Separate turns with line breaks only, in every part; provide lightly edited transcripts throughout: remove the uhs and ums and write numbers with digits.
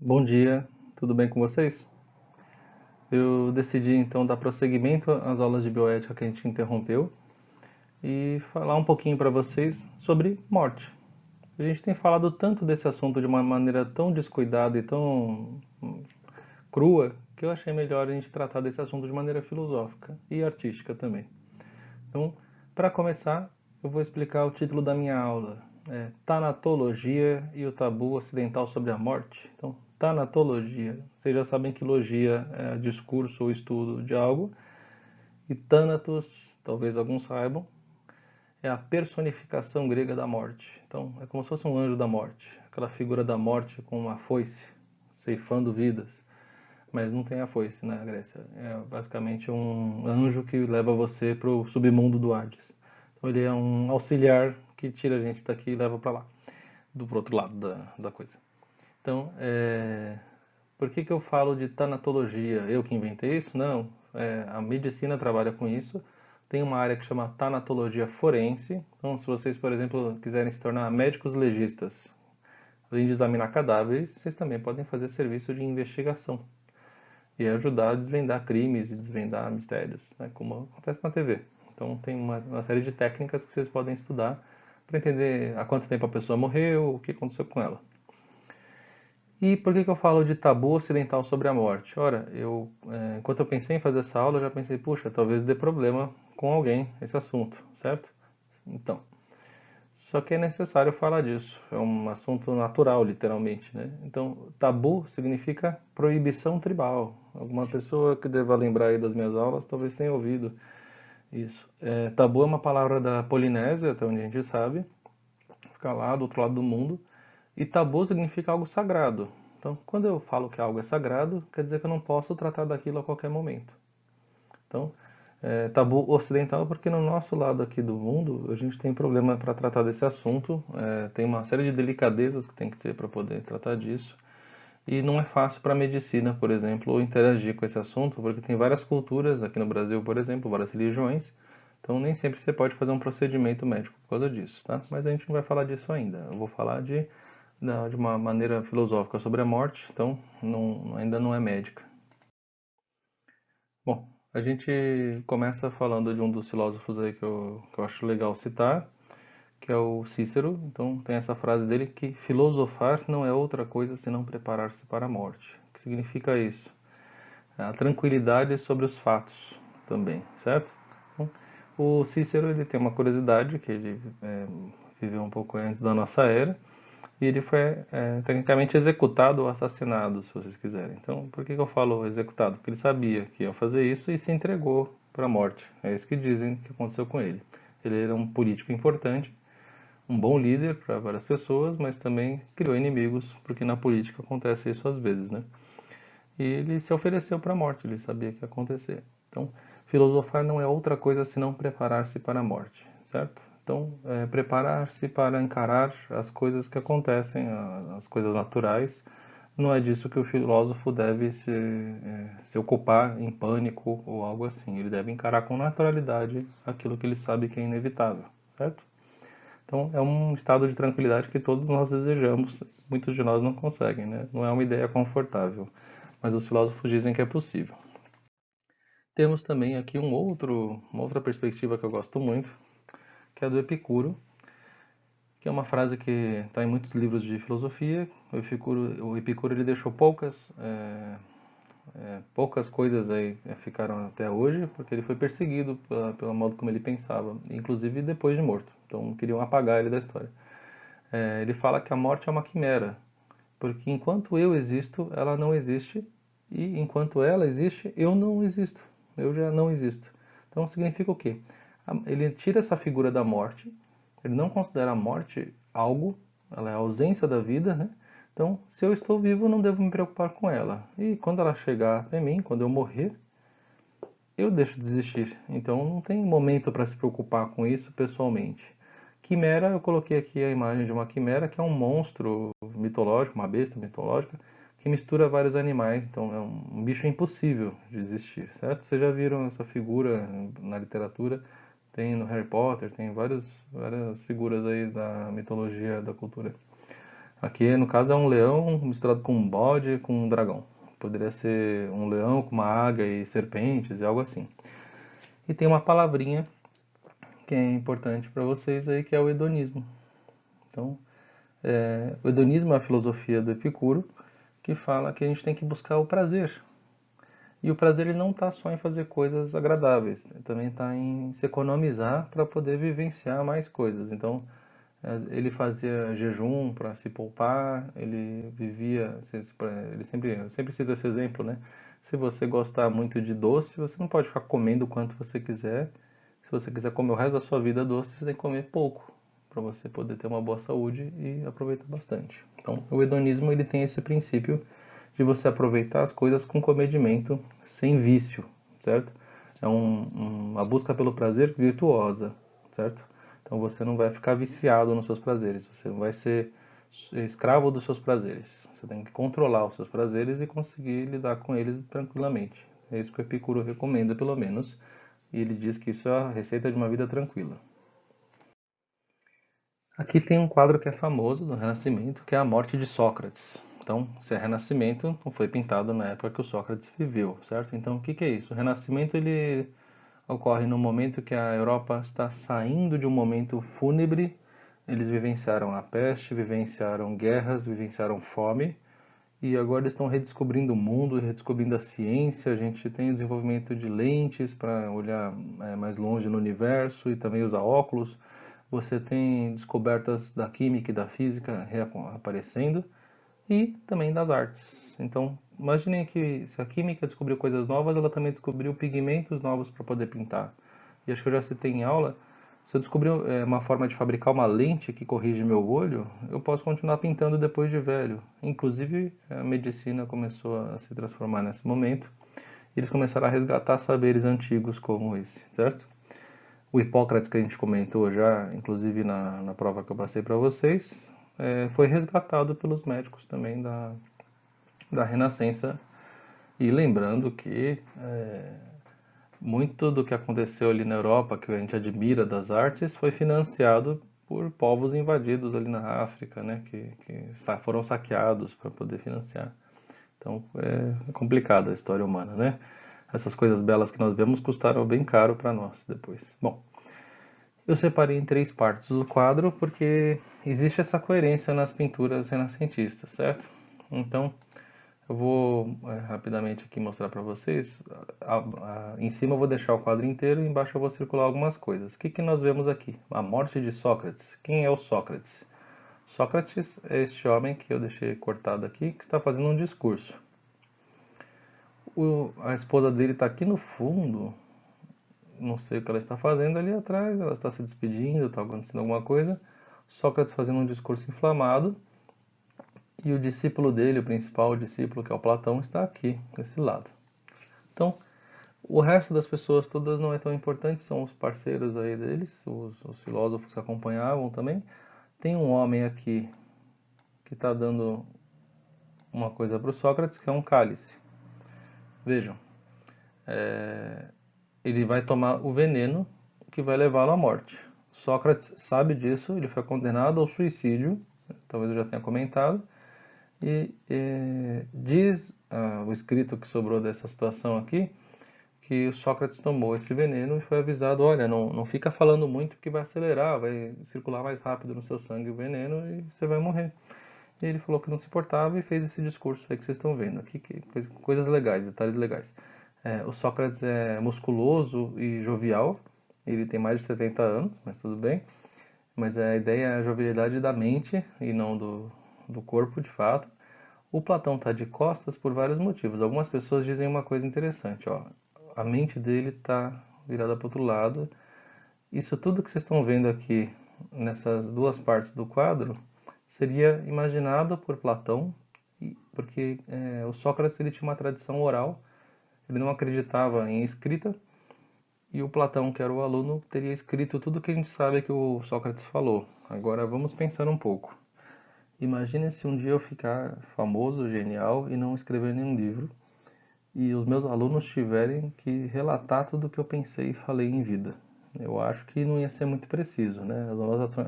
Bom dia, tudo bem com vocês? Eu decidi então dar prosseguimento às aulas de bioética que a gente interrompeu e falar um pouquinho para vocês sobre morte. A gente tem falado tanto desse assunto de uma maneira tão descuidada e tão crua que eu achei melhor a gente tratar desse assunto de maneira filosófica e artística também. Então, para começar, eu vou explicar o título da minha aula. Tanatologia e o tabu ocidental sobre a morte. Então, tanatologia. Vocês já sabem que logia é discurso ou estudo de algo. E thanatos, talvez alguns saibam, é a personificação grega da morte. Então, é como se fosse um anjo da morte. Aquela figura da morte com uma foice, ceifando vidas. Mas não tem a foice na Grécia. É basicamente um anjo que leva você para o submundo do Hades. Então ele é um auxiliar que tira a gente daqui e leva para lá, do pro outro lado da coisa. Então, por que eu falo de tanatologia? Eu que inventei isso? Não. A medicina trabalha com isso. Tem uma área que chama tanatologia forense. Então, se vocês, por exemplo, quiserem se tornar médicos legistas, além de examinar cadáveres, vocês também podem fazer serviço de investigação e ajudar a desvendar crimes e desvendar mistérios, né, como acontece na TV. Então tem uma série de técnicas que vocês podem estudar para entender há quanto tempo a pessoa morreu, o que aconteceu com ela. E por que eu falo de tabu ocidental sobre a morte? Ora, enquanto eu pensei em fazer essa aula, eu já pensei, puxa, talvez dê problema com alguém esse assunto, certo? Então, só que é necessário falar disso. É um assunto natural, literalmente, né? Então, tabu significa proibição tribal. Alguma pessoa que deva lembrar aí das minhas aulas talvez tenha ouvido isso. Tabu é uma palavra da Polinésia, até onde a gente sabe, fica lá do outro lado do mundo. E tabu significa algo sagrado. Então, quando eu falo que algo é sagrado, quer dizer que eu não posso tratar daquilo a qualquer momento. Então, tabu ocidental porque no nosso lado aqui do mundo a gente tem problema para tratar desse assunto, tem uma série de delicadezas que tem que ter para poder tratar disso e não é fácil para a medicina, por exemplo, interagir com esse assunto porque tem várias culturas aqui no Brasil, por exemplo, várias religiões, então nem sempre você pode fazer um procedimento médico por causa disso, tá? Mas a gente não vai falar disso ainda. Eu vou falar de uma maneira filosófica sobre a morte, então ainda não é médica. Bom, a gente começa falando de um dos filósofos aí que eu acho legal citar, que é o Cícero. Então tem essa frase dele que filosofar não é outra coisa senão preparar-se para a morte. O que significa isso? A tranquilidade sobre os fatos também, certo? Então, o Cícero ele tem uma curiosidade que ele viveu um pouco antes da nossa era e ele foi tecnicamente executado ou assassinado, se vocês quiserem. Então, por que eu falo executado? Porque ele sabia que ia fazer isso e se entregou para a morte. É isso que dizem que aconteceu com ele. Ele era um político importante, um bom líder para várias pessoas, mas também criou inimigos, porque na política acontece isso às vezes, né? E ele se ofereceu para a morte, ele sabia que ia acontecer. Então, filosofar não é outra coisa senão preparar-se para a morte, certo? Então, preparar-se para encarar as coisas que acontecem, as coisas naturais. Não é disso que o filósofo deve se ocupar em pânico ou algo assim. Ele deve encarar com naturalidade aquilo que ele sabe que é inevitável, certo? Então, é um estado de tranquilidade que todos nós desejamos, muitos de nós não conseguem, né? Não é uma ideia confortável, mas os filósofos dizem que é possível. Temos também aqui uma outra perspectiva que eu gosto muito, que é a do Epicuro, que é uma frase que está em muitos livros de filosofia. O Epicuro ele deixou poucas coisas aí ficaram até hoje, porque ele foi perseguido pelo modo como ele pensava, inclusive depois de morto. Então queriam apagar ele da história. Ele fala que a morte é uma quimera, porque enquanto eu existo, ela não existe, e enquanto ela existe, eu não existo. Eu já não existo. Então significa o quê? Ele tira essa figura da morte, ele não considera a morte algo, ela é a ausência da vida, né? Então, se eu estou vivo, eu não devo me preocupar com ela. E quando ela chegar até mim, quando eu morrer, eu deixo de existir. Então, não tem momento para se preocupar com isso pessoalmente. Quimera, eu coloquei aqui a imagem de uma quimera, que é um monstro mitológico, uma besta mitológica, que mistura vários animais. Então, é um bicho impossível de existir, certo? Vocês já viram essa figura na literatura? Tem no Harry Potter, tem várias figuras aí da mitologia, da cultura. Aqui, no caso, é um leão misturado com um bode, com um dragão. Poderia ser um leão com uma águia e serpentes e algo assim. E tem uma palavrinha que é importante para vocês aí, que é o hedonismo. Então, o hedonismo é a filosofia do Epicuro, que fala que a gente tem que buscar o prazer. E o prazer ele não está só em fazer coisas agradáveis, também está em se economizar para poder vivenciar mais coisas. Então, ele fazia jejum para se poupar, ele vivia, ele sempre, eu sempre cito esse exemplo, né? Se você gostar muito de doce, você não pode ficar comendo o quanto você quiser. Se você quiser comer o resto da sua vida doce, você tem que comer pouco, para você poder ter uma boa saúde e aproveitar bastante. Então, o hedonismo ele tem esse princípio de você aproveitar as coisas com comedimento, sem vício, certo? É uma busca pelo prazer virtuosa, certo? Então você não vai ficar viciado nos seus prazeres, você não vai ser escravo dos seus prazeres. Você tem que controlar os seus prazeres e conseguir lidar com eles tranquilamente. É isso que o Epicuro recomenda, pelo menos, e ele diz que isso é a receita de uma vida tranquila. Aqui tem um quadro que é famoso do Renascimento, que é a morte de Sócrates. Então, se é Renascimento, foi pintado na época que o Sócrates viveu, certo? Então, o que que é isso? O Renascimento ele ocorre no momento que a Europa está saindo de um momento fúnebre. Eles vivenciaram a peste, vivenciaram guerras, vivenciaram fome, e agora eles estão redescobrindo o mundo, redescobrindo a ciência. A gente tem o desenvolvimento de lentes para olhar mais longe no universo e também usar óculos. Você tem descobertas da química e da física aparecendo e também das artes. Então, imaginem que se a química descobriu coisas novas, ela também descobriu pigmentos novos para poder pintar. E acho que eu já citei em aula, se eu descobrir uma forma de fabricar uma lente que corrige meu olho, eu posso continuar pintando depois de velho. Inclusive, a medicina começou a se transformar nesse momento. E eles começaram a resgatar saberes antigos como esse, certo? O Hipócrates que a gente comentou já, inclusive na prova que eu passei para vocês, foi resgatado pelos médicos também da Renascença. E lembrando que muito do que aconteceu ali na Europa, que a gente admira das artes, foi financiado por povos invadidos ali na África, né, que foram saqueados para poder financiar. Então é complicado a história humana, né? Essas coisas belas que nós vemos custaram bem caro para nós depois. Bom, eu separei em três partes o quadro porque existe essa coerência nas pinturas renascentistas, certo? Então, eu vou rapidamente aqui mostrar para vocês. Em cima eu vou deixar o quadro inteiro e embaixo eu vou circular algumas coisas. O que que nós vemos aqui? A morte de Sócrates. Quem é o Sócrates? Sócrates é este homem que eu deixei cortado aqui, que está fazendo um discurso. A esposa dele está aqui no fundo, não sei o que ela está fazendo ali atrás, ela está se despedindo, está acontecendo alguma coisa. Sócrates fazendo um discurso inflamado e o discípulo dele, o principal discípulo, que é o Platão, está aqui, desse lado. Então, o resto das pessoas todas não é tão importante, são os parceiros aí deles, os filósofos que acompanhavam também. Tem um homem aqui que está dando uma coisa para o Sócrates, que é um cálice. Vejam, ele vai tomar o veneno que vai levá-lo à morte. Sócrates sabe disso, ele foi condenado ao suicídio, talvez eu já tenha comentado, e diz o escrito que sobrou dessa situação aqui, que o Sócrates tomou esse veneno e foi avisado, olha, não fica falando muito que vai acelerar, vai circular mais rápido no seu sangue o veneno e você vai morrer. E ele falou que não se importava e fez esse discurso aí que vocês estão vendo aqui, coisas legais, detalhes legais. O Sócrates é musculoso e jovial, ele tem mais de 70 anos, mas tudo bem. Mas a ideia é a jovialidade da mente e não do corpo, de fato. O Platão está de costas por vários motivos. Algumas pessoas dizem uma coisa interessante, ó. A mente dele está virada para o outro lado. Isso tudo que vocês estão vendo aqui nessas duas partes do quadro seria imaginado por Platão, porque o Sócrates ele tinha uma tradição oral, ele não acreditava em escrita, e o Platão, que era o aluno, teria escrito tudo que a gente sabe que o Sócrates falou. Agora vamos pensar um pouco. Imagine se um dia eu ficar famoso, genial e não escrever nenhum livro, e os meus alunos tiverem que relatar tudo o que eu pensei e falei em vida. Eu acho que não ia ser muito preciso, né?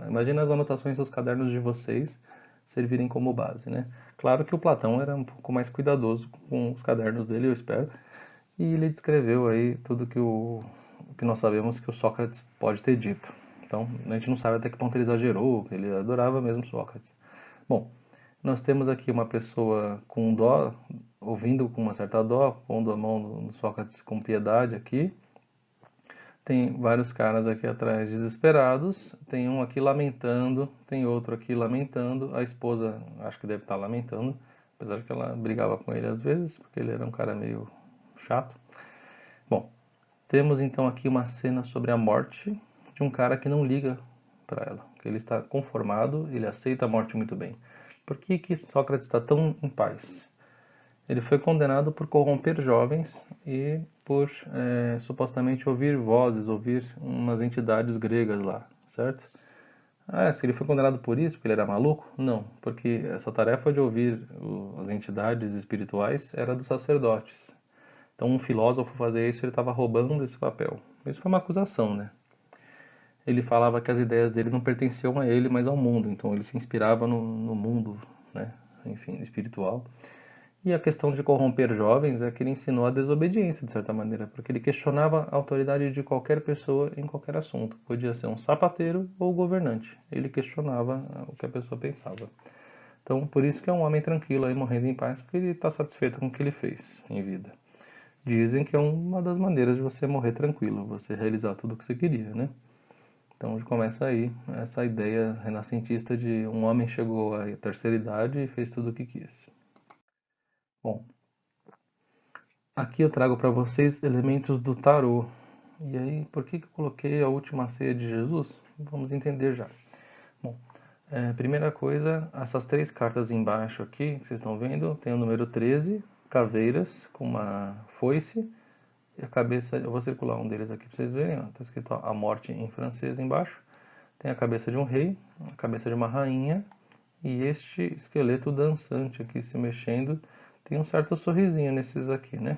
Imagina as anotações dos cadernos de vocês servirem como base, né? Claro que o Platão era um pouco mais cuidadoso com os cadernos dele, eu espero, e ele descreveu aí tudo o que nós sabemos que o Sócrates pode ter dito. Então, a gente não sabe até que ponto ele exagerou, ele adorava mesmo Sócrates. Bom, nós temos aqui uma pessoa com dó, ouvindo com uma certa dó, pondo a mão no Sócrates com piedade aqui. Tem vários caras aqui atrás desesperados, tem um aqui lamentando, tem outro aqui lamentando, a esposa acho que deve estar lamentando, apesar que ela brigava com ele às vezes, porque ele era um cara meio chato. Bom, temos então aqui uma cena sobre a morte de um cara que não liga para ela, que ele está conformado, ele aceita a morte muito bem. Por que Sócrates está tão em paz? Ele foi condenado por corromper jovens e por supostamente ouvir vozes, ouvir umas entidades gregas lá, certo? Ah, se ele foi condenado por isso, porque ele era maluco? Não, porque essa tarefa de ouvir as entidades espirituais era dos sacerdotes. Então, um filósofo fazer isso, ele estava roubando esse papel. Isso foi uma acusação, né? Ele falava que as ideias dele não pertenciam a ele, mas ao mundo. Então, ele se inspirava no mundo, né? Enfim, espiritual. E a questão de corromper jovens é que ele ensinou a desobediência, de certa maneira, porque ele questionava a autoridade de qualquer pessoa em qualquer assunto. Podia ser um sapateiro ou governante. Ele questionava o que a pessoa pensava. Então, por isso que é um homem tranquilo aí, morrendo em paz, porque ele está satisfeito com o que ele fez em vida. Dizem que é uma das maneiras de você morrer tranquilo, você realizar tudo o que você queria, né? Então começa aí essa ideia renascentista de um homem chegou à terceira idade e fez tudo o que quis. Bom, aqui eu trago para vocês elementos do tarô. E aí, por que eu coloquei a última ceia de Jesus? Vamos entender já. Bom, primeira coisa, essas três cartas embaixo aqui, que vocês estão vendo, tem o número 13, caveiras com uma foice, e a cabeça, eu vou circular um deles aqui para vocês verem, está escrito a morte em francês embaixo. Tem a cabeça de um rei, a cabeça de uma rainha, e este esqueleto dançante aqui se mexendo, tem um certo sorrisinho nesses aqui, né?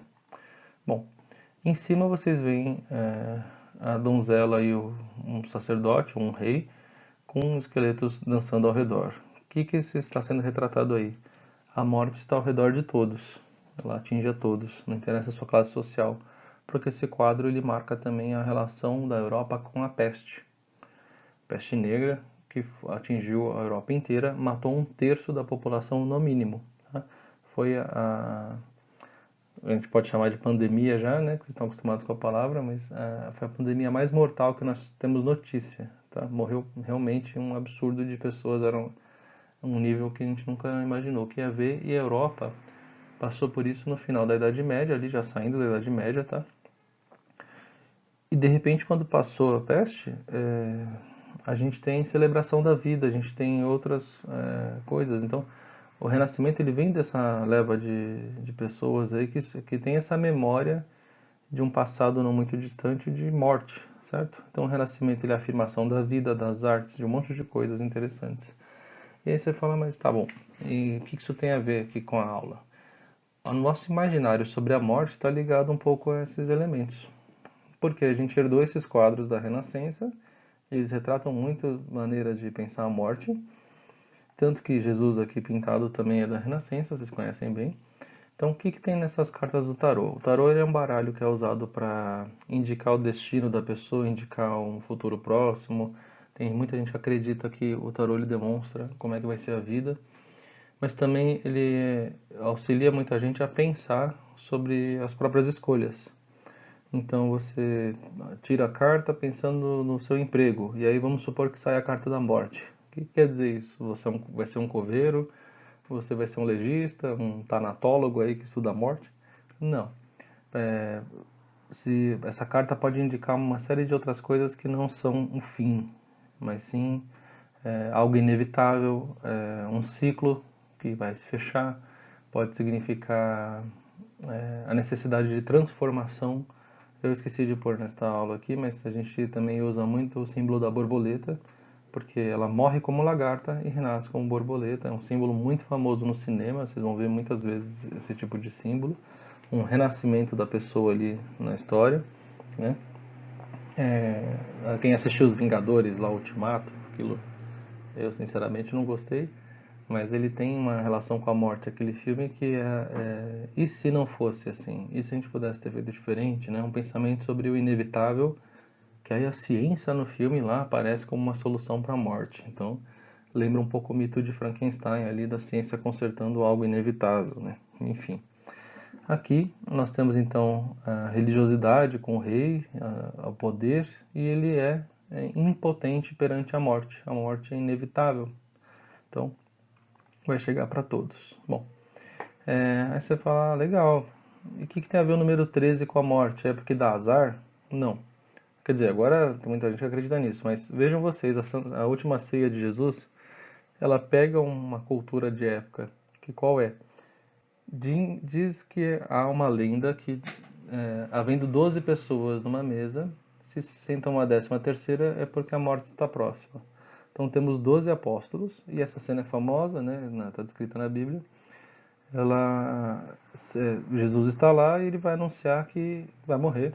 Bom, em cima vocês veem a donzela e um sacerdote, um rei, com esqueletos dançando ao redor. O que isso está sendo retratado aí? A morte está ao redor de todos, ela atinge a todos, não interessa a sua classe social, porque esse quadro ele marca também a relação da Europa com a peste. Peste negra, que atingiu a Europa inteira, matou 1/3 da população no mínimo. Tá? Foi a gente pode chamar de pandemia já, né? Que vocês estão acostumados com a palavra, mas foi a pandemia mais mortal que nós temos notícia. Tá? Morreu realmente um absurdo de pessoas, era um nível que a gente nunca imaginou que ia ver, e a Europa passou por isso no final da Idade Média, ali já saindo da Idade Média, tá? E de repente, quando passou a peste, a gente tem celebração da vida, a gente tem outras coisas. Então, o Renascimento ele vem dessa leva de pessoas aí que tem essa memória de um passado não muito distante de morte, certo? Então, o Renascimento ele é a afirmação da vida, das artes, de um monte de coisas interessantes. E aí você fala, mas tá bom, e o que isso tem a ver aqui com a aula? O nosso imaginário sobre a morte está ligado um pouco a esses elementos. Porque a gente herdou esses quadros da Renascença, eles retratam muito maneiras de pensar a morte, tanto que Jesus aqui pintado também é da Renascença, vocês conhecem bem. Então, o que tem nessas cartas do tarô? O tarô é um baralho que é usado para indicar o destino da pessoa, indicar um futuro próximo. Tem muita gente que acredita que o tarô ele demonstra como é que vai ser a vida, mas também ele auxilia muita gente a pensar sobre as próprias escolhas. Então você tira a carta pensando no seu emprego, e aí vamos supor que saia a carta da morte. O que quer dizer isso? Você vai ser um coveiro? Você vai ser um legista, um tanatólogo aí que estuda a morte? Não. É, essa carta pode indicar uma série de outras coisas que não são um fim, mas sim algo inevitável, um ciclo que vai se fechar, pode significar a necessidade de transformação. Eu esqueci de pôr nesta aula aqui, mas a gente também usa muito o símbolo da borboleta, porque ela morre como lagarta e renasce como borboleta. É um símbolo muito famoso no cinema, vocês vão ver muitas vezes esse tipo de símbolo, um renascimento da pessoa ali na história, né? Quem assistiu Os Vingadores lá, Ultimato, aquilo eu sinceramente não gostei, mas ele tem uma relação com a morte, aquele filme que e se não fosse assim? E se a gente pudesse ter feito diferente, né? Um pensamento sobre o inevitável, que aí a ciência no filme lá aparece como uma solução para a morte. Então, lembra um pouco o mito de Frankenstein ali da ciência consertando algo inevitável, né? Enfim. Aqui nós temos então a religiosidade com o rei, o poder, e ele é impotente perante a morte. A morte é inevitável. Então, vai chegar para todos. Bom, aí você fala, legal, e o que tem a ver o número 13 com a morte? É porque dá azar? Não. Quer dizer, agora tem muita gente que acredita nisso, mas vejam vocês, a última ceia de Jesus, ela pega uma cultura de época, que qual é? Diz que há uma lenda que, havendo 12 pessoas numa mesa, se sentam uma 13ª é porque a morte está próxima. Então temos 12 apóstolos, e essa cena é famosa, né? Está descrita na Bíblia. Jesus está lá e ele vai anunciar que vai morrer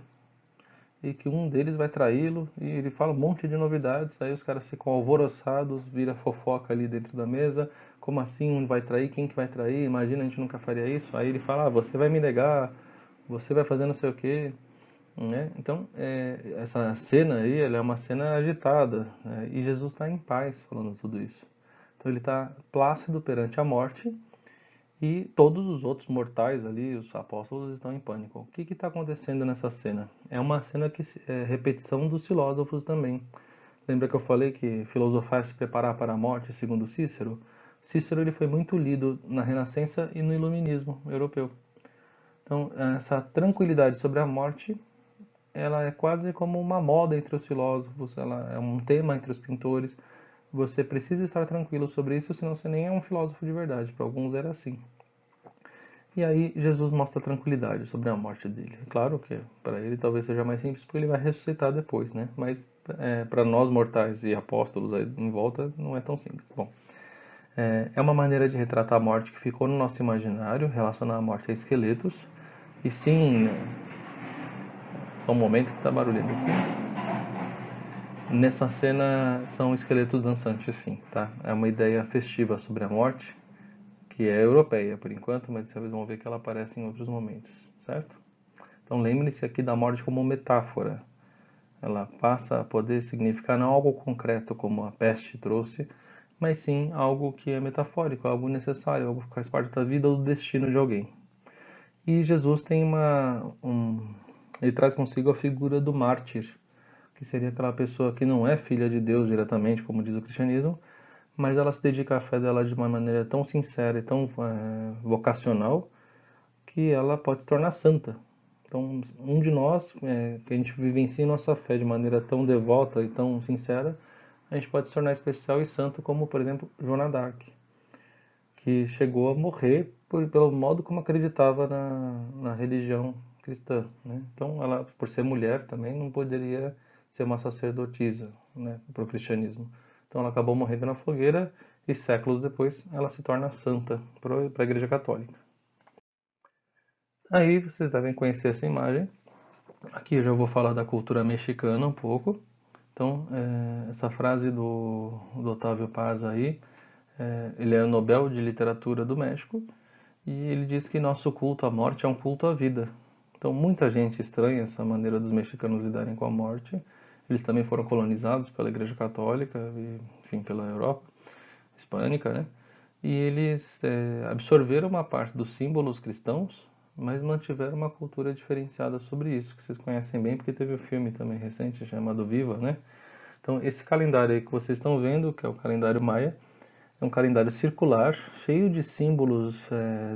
e que um deles vai traí-lo, e ele fala um monte de novidades, aí os caras ficam alvoroçados, vira fofoca ali dentro da mesa, como assim, um vai trair, quem que vai trair, imagina, a gente nunca faria isso, aí ele fala, você vai me negar, você vai fazer não sei o quê, né? Então, essa cena aí, ela é uma cena agitada, né? E Jesus está em paz falando tudo isso. Então ele está plácido perante a morte, e todos os outros mortais ali, os apóstolos, estão em pânico. O que está acontecendo nessa cena? É uma cena que é repetição dos filósofos também. Lembra que eu falei que filosofar é se preparar para a morte, segundo Cícero? Cícero ele foi muito lido na Renascença e no Iluminismo europeu. Então, essa tranquilidade sobre a morte, ela é quase como uma moda entre os filósofos, ela é um tema entre os pintores. Você precisa estar tranquilo sobre isso, senão você nem é um filósofo de verdade. Para alguns era assim. E aí Jesus mostra tranquilidade sobre a morte dele. Claro que para ele talvez seja mais simples porque ele vai ressuscitar depois, né? Mas para nós mortais e apóstolos aí em volta não é tão simples. Bom, é uma maneira de retratar a morte que ficou no nosso imaginário, relacionar a morte a esqueletos. E sim, só um momento que está barulhando aqui. Nessa cena são esqueletos dançantes, sim, tá? É uma ideia festiva sobre a morte, que é europeia por enquanto, mas vocês vão ver que ela aparece em outros momentos, certo? Então lembre-se aqui da morte como metáfora. Ela passa a poder significar não algo concreto como a peste trouxe, mas sim algo que é metafórico, algo necessário, algo que faz parte da vida ou do destino de alguém. E Jesus tem ele traz consigo a figura do mártir, que seria aquela pessoa que não é filha de Deus diretamente, como diz o cristianismo, mas ela se dedica à fé dela de uma maneira tão sincera e tão vocacional que ela pode se tornar santa. Então, um de nós, que a gente vivencia nossa fé de maneira tão devota e tão sincera, a gente pode se tornar especial e santo, como, por exemplo, Joana d'Arc, que chegou a morrer pelo modo como acreditava na religião cristã, né? Então, ela, por ser mulher também, não poderia ser uma sacerdotisa, né, para o cristianismo. Então, ela acabou morrendo na fogueira e séculos depois ela se torna santa para a Igreja Católica. Aí vocês devem conhecer essa imagem. Aqui eu já vou falar da cultura mexicana um pouco. Então, essa frase do Otávio Paz aí, ele é Nobel de Literatura do México, e ele diz que nosso culto à morte é um culto à vida. Então, muita gente estranha essa maneira dos mexicanos lidarem com a morte. Eles também foram colonizados pela Igreja Católica, e, enfim, pela Europa hispânica, né? E eles absorveram uma parte dos símbolos cristãos, mas mantiveram uma cultura diferenciada sobre isso, que vocês conhecem bem, porque teve um filme também recente chamado Viva, né? Então, esse calendário aí que vocês estão vendo, que é o calendário maia, é um calendário circular, cheio de símbolos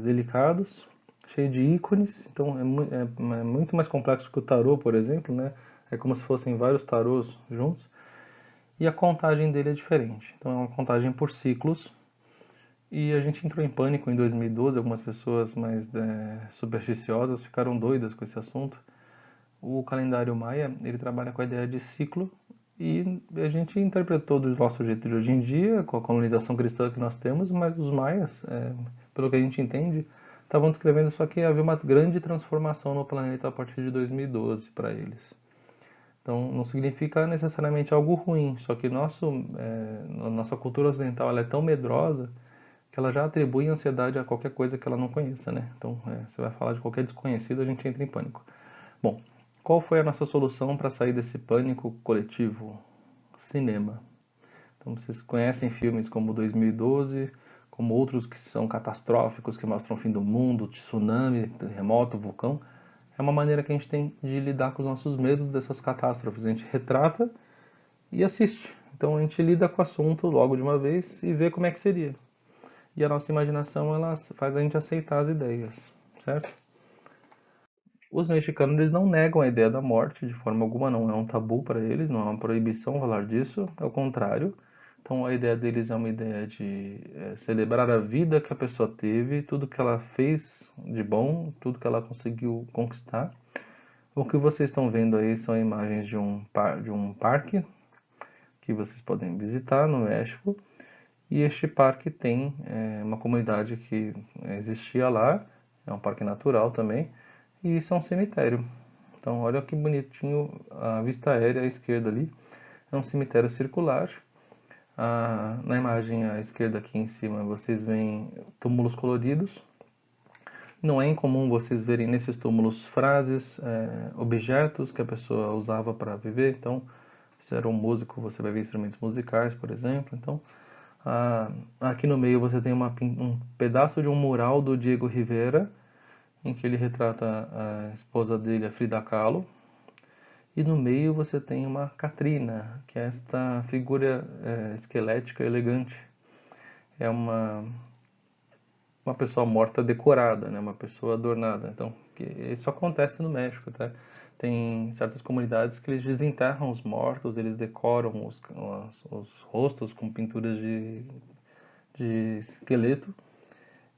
delicados, cheio de ícones. Então, é muito mais complexo que o tarô, por exemplo, né? É como se fossem vários tarôs juntos. E a contagem dele é diferente. Então, é uma contagem por ciclos. E a gente entrou em pânico em 2012, algumas pessoas mais supersticiosas ficaram doidas com esse assunto. O calendário maia, ele trabalha com a ideia de ciclo, e a gente interpretou do nosso jeito de hoje em dia, com a colonização cristã que nós temos, mas os maias, pelo que a gente entende, estavam descrevendo só que havia uma grande transformação no planeta a partir de 2012 para eles. Então, não significa necessariamente algo ruim, só que nossa cultura ocidental ela é tão medrosa que ela já atribui ansiedade a qualquer coisa que ela não conheça, né? Então, você vai falar de qualquer desconhecido, a gente entra em pânico. Bom, qual foi a nossa solução para sair desse pânico coletivo? Cinema. Então, vocês conhecem filmes como 2012, como outros que são catastróficos, que mostram o fim do mundo, tsunami, terremoto, vulcão. É uma maneira que a gente tem de lidar com os nossos medos dessas catástrofes. A gente retrata e assiste. Então a gente lida com o assunto logo de uma vez e vê como é que seria. E a nossa imaginação ela faz a gente aceitar as ideias, certo? Os mexicanos eles não negam a ideia da morte de forma alguma, não é um tabu para eles, não é uma proibição falar disso, é o contrário. Então a ideia deles é uma ideia de celebrar a vida que a pessoa teve, tudo que ela fez de bom, tudo que ela conseguiu conquistar. O que vocês estão vendo aí são imagens de um parque que vocês podem visitar no México. E este parque tem uma comunidade que existia lá, é um parque natural também, e isso é um cemitério. Então, olha que bonitinho a vista aérea à esquerda ali. É um cemitério circular. Na imagem à esquerda aqui em cima vocês veem túmulos coloridos. Não é incomum vocês verem nesses túmulos frases, objetos que a pessoa usava para viver. Então, se era um músico, você vai ver instrumentos musicais, por exemplo. Então, aqui no meio você tem um pedaço de um mural do Diego Rivera, em que ele retrata a esposa dele, a Frida Kahlo. E no meio você tem uma Catrina, que é esta figura esquelética elegante. É uma pessoa morta decorada, né? Uma pessoa adornada. Então, isso acontece no México, tá? Tem certas comunidades que eles desenterram os mortos, eles decoram os rostos com pinturas de esqueleto,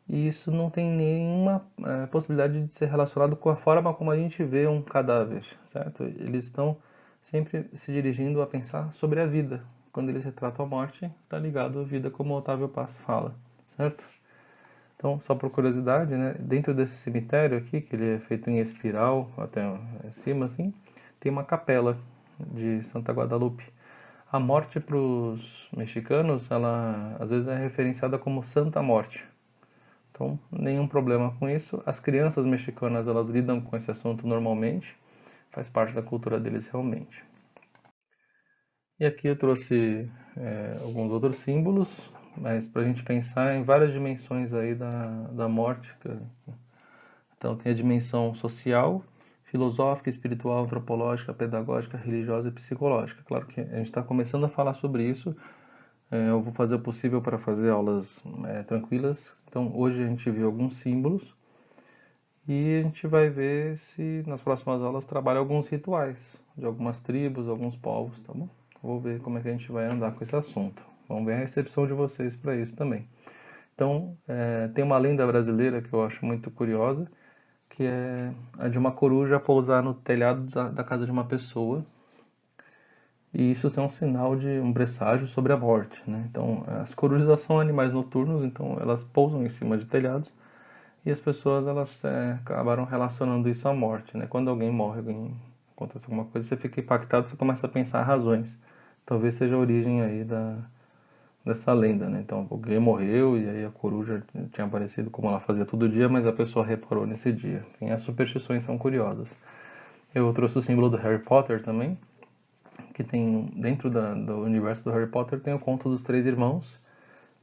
e isso não tem nenhuma possibilidade de ser relacionado com a forma como a gente vê um cadáver, certo? Eles estão sempre se dirigindo a pensar sobre a vida. Quando eles retratam a morte, está ligado à vida, como o Otávio Paz fala, certo? Então, só por curiosidade, né, dentro desse cemitério aqui, que ele é feito em espiral, até cima assim, tem uma capela de Santa Guadalupe. A morte para os mexicanos, ela às vezes é referenciada como Santa Morte. Então, nenhum problema com isso. As crianças mexicanas, elas lidam com esse assunto normalmente, faz parte da cultura deles realmente. E aqui eu trouxe alguns outros símbolos, mas para a gente pensar em várias dimensões aí da morte. Então, tem a dimensão social, filosófica, espiritual, antropológica, pedagógica, religiosa e psicológica. Claro que a gente está começando a falar sobre isso. Eu vou fazer o possível para fazer aulas tranquilas. Então, hoje a gente viu alguns símbolos e a gente vai ver se nas próximas aulas trabalha alguns rituais de algumas tribos, alguns povos, tá bom? Vou ver como é que a gente vai andar com esse assunto. Vamos ver a recepção de vocês para isso também. Então, tem uma lenda brasileira que eu acho muito curiosa, que é a de uma coruja pousar no telhado da casa de uma pessoa. E isso é um sinal de um presságio sobre a morte, né? Então, as corujas são animais noturnos, então elas pousam em cima de telhados e as pessoas elas acabaram relacionando isso à morte, né? Quando alguém morre, acontece alguma coisa, você fica impactado, você começa a pensar razões. Talvez seja a origem aí dessa lenda, né? Então, alguém morreu e aí a coruja tinha aparecido como ela fazia todo dia, mas a pessoa reparou nesse dia. Tem as superstições são curiosas. Eu trouxe o símbolo do Harry Potter também, que tem dentro do universo do Harry Potter tem o conto dos três irmãos,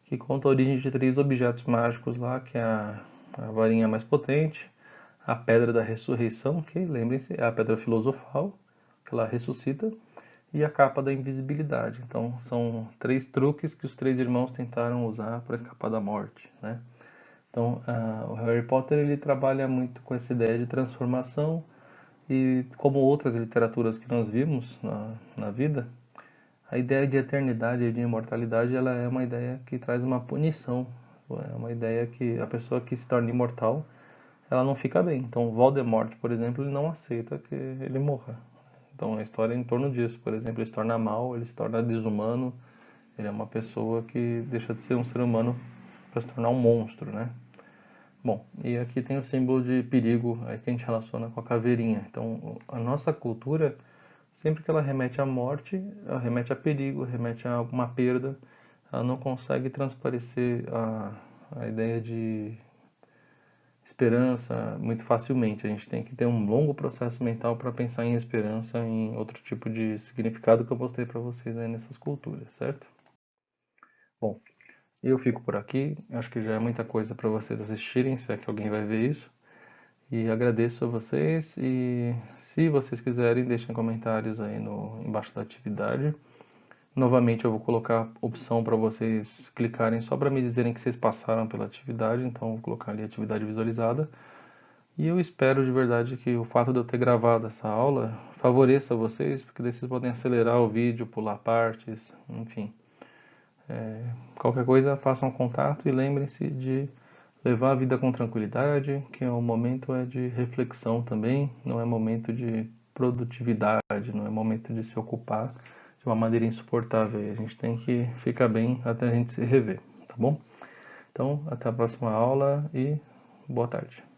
que conta a origem de três objetos mágicos lá, que é a varinha mais potente, a pedra da ressurreição, que lembrem-se, é a pedra filosofal, que ela ressuscita, e a capa da invisibilidade. Então são três truques que os três irmãos tentaram usar para escapar da morte, né? Então o Harry Potter ele trabalha muito com essa ideia de transformação e como outras literaturas que nós vimos na vida, a ideia de eternidade e de imortalidade ela é uma ideia que traz uma punição, é uma ideia que a pessoa que se torna imortal ela não fica bem. Então Voldemort, por exemplo, ele não aceita que ele morra. Então a história é em torno disso. Por exemplo, ele se torna mal, ele se torna desumano, ele é uma pessoa que deixa de ser um ser humano para se tornar um monstro, né? Bom, e aqui tem o símbolo de perigo aí que a gente relaciona com a caveirinha. Então, a nossa cultura, sempre que ela remete à morte, ela remete a perigo, remete a alguma perda, ela não consegue transparecer a ideia de esperança muito facilmente. A gente tem que ter um longo processo mental para pensar em esperança, em outro tipo de significado que eu mostrei para vocês aí nessas culturas, certo? Bom, eu fico por aqui. Acho que já é muita coisa para vocês assistirem, se é que alguém vai ver isso. E agradeço a vocês. E se vocês quiserem, deixem comentários aí embaixo da atividade. Novamente eu vou colocar a opção para vocês clicarem só para me dizerem que vocês passaram pela atividade. Então eu vou colocar ali atividade visualizada. E eu espero de verdade que o fato de eu ter gravado essa aula favoreça vocês, porque daí vocês podem acelerar o vídeo, pular partes, enfim. Qualquer coisa, façam contato e lembrem-se de levar a vida com tranquilidade, que o momento é de reflexão também, não é momento de produtividade, não é momento de se ocupar de uma maneira insuportável. A gente tem que ficar bem até a gente se rever, tá bom? Então, até a próxima aula e boa tarde.